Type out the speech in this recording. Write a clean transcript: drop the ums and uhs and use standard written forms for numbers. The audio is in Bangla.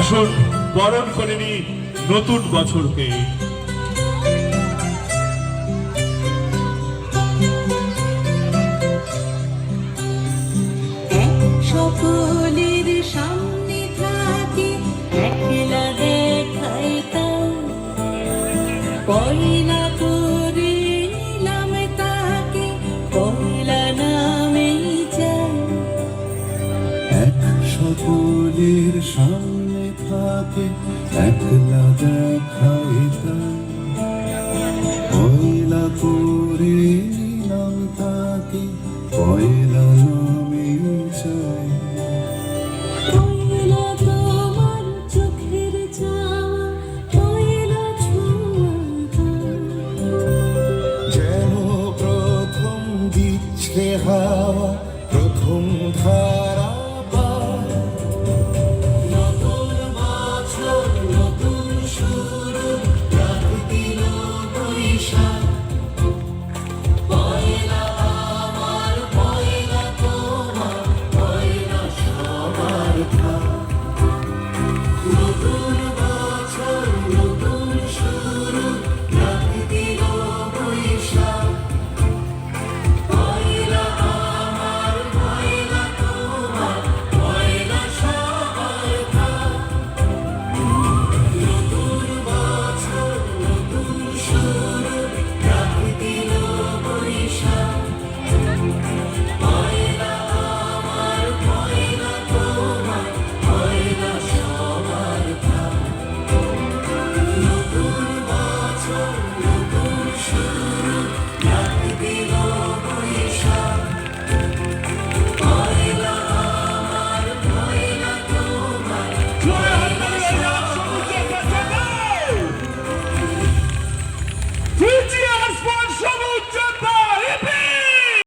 আসুন বরণ করে নি নতুন বছরকে। সকলের সামনে থাকে একলা দেখাইতাম, পয়লা করে নিলাম তাকে পয়লা নামেই চাই। এক সকলের সামনে থাকে একলা দেখাইতাম, পয়লা করে নিলাম তাকে পয়লা